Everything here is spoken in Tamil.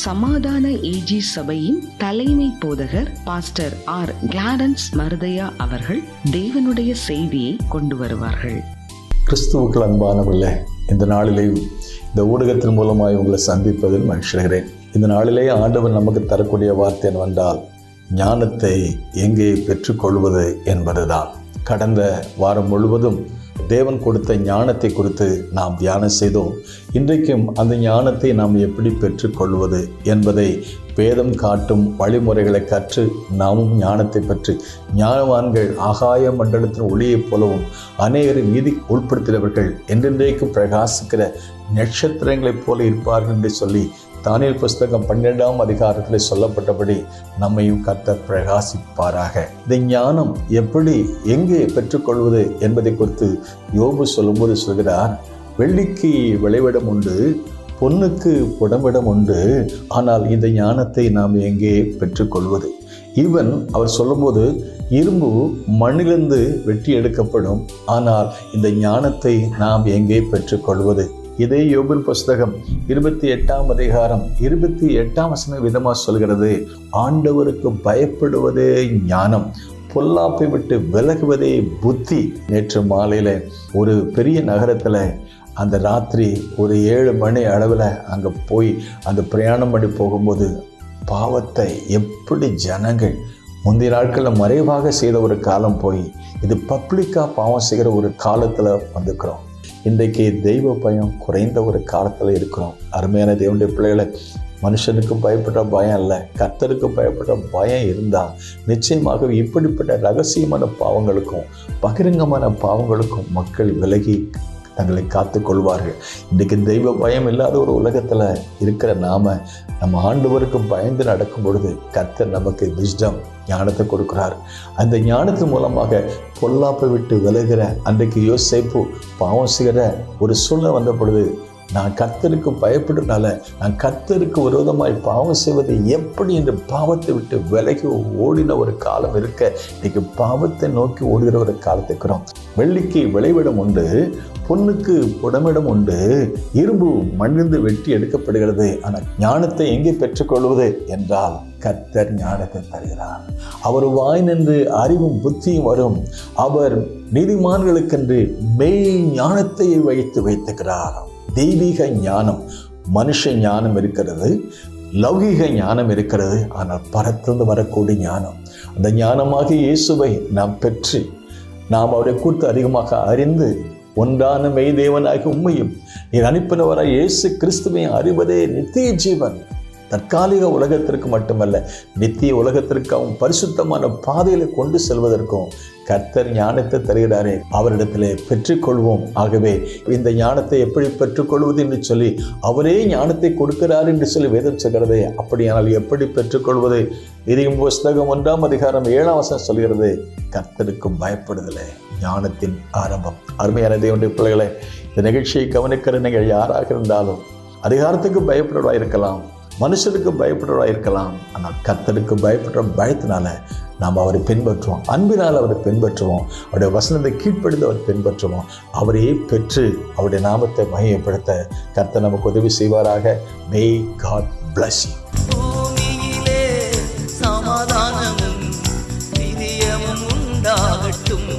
சமாதான ஏஜி சபையின் தலைமை போதகர் பாஸ்டர் ஆர் கிளாரன்ஸ் மருதையா அவர்கள் தேவனுடைய செய்தியை கொண்டு வருவார்கள். கிறிஸ்துவுக்குள் அன்பானவர்களே, இந்த நாளிலேயும் இந்த ஊடகத்தின் மூலமாய் உங்களை சந்திப்பதில் மகிழ்கிறேன். இந்த நாளிலே ஆண்டவர் நமக்கு தரக்கூடிய வார்த்தை என்னவென்றால், ஞானத்தை எங்கே பெற்றுக்கொள்வது என்பதுதான். கடந்த வாரம் முழுவதும் தேவன் கொடுத்த ஞானத்தை குறித்து நாம் தியானம் செய்தோம். இன்றைக்கும் அந்த ஞானத்தை நாம் எப்படி பெற்றுக்கொள்வது என்பதை வேதம் காட்டும் வழிமுறைகளை கற்று நாமும் ஞானத்தை பற்றி ஞானவான்கள் ஆகாய மண்டலத்தின் ஒளியைப் போலவும் அநேகரை நீதி உட்படுத்தினவர்கள் என்றென்றைக்கு பிரகாசிக்கிற நட்சத்திரங்களைப் போல இருப்பார்கள் என்று சொல்லி தானியேல் புஸ்தகம் 12ஆம் அதிகாரத்தில் சொல்லப்பட்டபடி நம்மையும் கர்த்தர் பிரகாசிப்பாராக. இந்த ஞானம் எப்படி எங்கே பெற்றுக்கொள்வது என்பதை குறித்து யோபு சொல்லும்போது சொல்கிறார், வெள்ளிக்கு விளைவிடம் உண்டு, பொன்னுக்கு புடமிடம் உண்டு, ஆனால் இந்த ஞானத்தை நாம் எங்கே பெற்றுக்கொள்வது? ஈவன் அவர் சொல்லும்போது இரும்பு மண்ணிலிருந்து வெட்டி எடுக்கப்படும், ஆனால் இந்த ஞானத்தை நாம் எங்கே பெற்றுக்கொள்வது? இதே யோபின் புஸ்தகம் 28ஆம் அதிகாரம் 28ஆம் வசனம் விதமாக சொல்கிறது, ஆண்டவருக்கு பயப்படுவதே ஞானம், பொல்லாப்பை விட்டு விலகுவதே புத்தி. நேற்று மாலையில் ஒரு பெரிய நகரத்தில் அந்த ராத்திரி ஒரு 7 மணி அளவில் அங்கே போய் அந்த பிரயாணம் பண்ணி போகும்போது பாவத்தை எப்படி ஜனங்கள் முந்தைய நாட்களில் மறைவாக செய்த ஒரு காலம் போய் இது பப்ளிக்காக பாவம் செய்கிற ஒரு காலத்தில் வந்துக்கிறோம். இன்றைக்கு தெய்வ பயம் குறைந்த ஒரு காலத்தில் இருக்கிறோம். அருமையான தேவனுடைய பிள்ளைகளை, மனுஷனுக்கு பயப்படுற பயம் இல்லை, கர்த்தருக்கு பயப்படுற பயம் இருந்தால் நிச்சயமாக இப்படிப்பட்ட ரகசியமான பாவங்களுக்கும் பகிரங்கமான பாவங்களுக்கும் மக்கள் விலகி தங்களை காத்து கொள்வார்கள். இன்றைக்கு தெய்வ பயம் இல்லாத ஒரு உலகத்தில் இருக்கிற நம்ம ஆண்டவருக்கு பயந்து நடக்கும் பொழுது கர்த்தர் நமக்கு விஸ்டம் ஞானத்தை கொடுக்கிறார். அந்த ஞானத்தின் மூலமாக பொல்லாப்பை விட்டு விலகிற அன்றைக்கு யோசேப்பு பாவம் செய்கிற ஒரு சூழ்நிலை வந்த பொழுது, நான் கர்த்தருக்கு பயப்படுறதுனால நான் கர்த்தருக்கு விரோதமாய் பாவம் செய்வது எப்படி என்று பாவத்தை விட்டு விலகி ஓடின ஒரு காலம் இருக்க, இன்னைக்கு பாவத்தை நோக்கி ஓடுகிற ஒரு காலத்துக்கிறோம். வெள்ளிக்கு விளைவிடம் உண்டு, பொன்னுக்கு புடமிடம் உண்டு, இரும்பு மண்ணிலிருந்து வெட்டி எடுக்கப்படுகிறது, ஆனால் ஞானத்தை எங்கே பெற்றுக்கொள்வது என்றால் கர்த்தர் ஞானத்தை தருகிறார். அவர் வாய் நின்று அறிவும் புத்தியும் வரும். அவர் நீதிமான்களுக்கென்று மெய் ஞானத்தை வைத்துக்கிறார். தெய்வீக ஞானம், மனுஷ ஞானம் இருக்கிறது, லௌகீக ஞானம் இருக்கிறது, ஆனால் பரத்திலிருந்து வரக்கூடிய ஞானம், அந்த ஞானமாக இயேசுவை நாம் பெற்று நாம் அவரை குறித்து அதிகமாக அறிந்து ஒன்றான மெய் தேவனாகி உம்மையும் நீர் அனுப்பினவராய் இயேசு கிறிஸ்துவையும் அறிவதே நித்திய ஜீவன். தற்காலிக உலகத்திற்கு மட்டுமல்ல, நித்திய உலகத்திற்கு அவன் பரிசுத்தமான பாதையில கொண்டு செல்வதற்கும் கர்த்தர் ஞானத்தை தருகிறாரே, அவரிடத்திலே பெற்றுக்கொள்வோம். ஆகவே இந்த ஞானத்தை எப்படி பெற்றுக்கொள்வது என்று சொல்லி அவரே ஞானத்தை கொடுக்கிறார் என்று சொல்லி வேதம் சொல்கிறது. அப்படியானால் எப்படி பெற்றுக்கொள்வது? இதையும் புஸ்தகம் 1ஆம் அதிகாரம் 7ஆம் வசனம் சொல்கிறது, கர்த்தருக்கும் பயப்படுதலே ஞானத்தின் ஆரம்பம். அருமையான தேவனுடைய பிள்ளைகளை, இந்த நிகழ்ச்சியை கவனிக்கிற நீங்கள் யாராக இருந்தாலும் அதிகாரத்துக்கு பயப்படுவதாக இருக்கலாம், மனுஷனுக்கு பயப்படுவதாக இருக்கலாம், ஆனால் கர்த்தருக்கு பயப்படுற பயத்தினால நாம் அவரை பின்பற்றுவோம், அன்பினால் அவரை பின்பற்றுவோம், அவருடைய வசனத்தை கீழ்ப்படுத்த அவரை பின்பற்றுவோம். அவரையே பெற்று அவருடைய நாமத்தை மகிமைப்படுத்த கர்த்தர் நமக்கு உதவி செய்வாராக. May God bless you. பூமியிலே சமாதானமும் நிதியமும் உண்டாகட்டும்.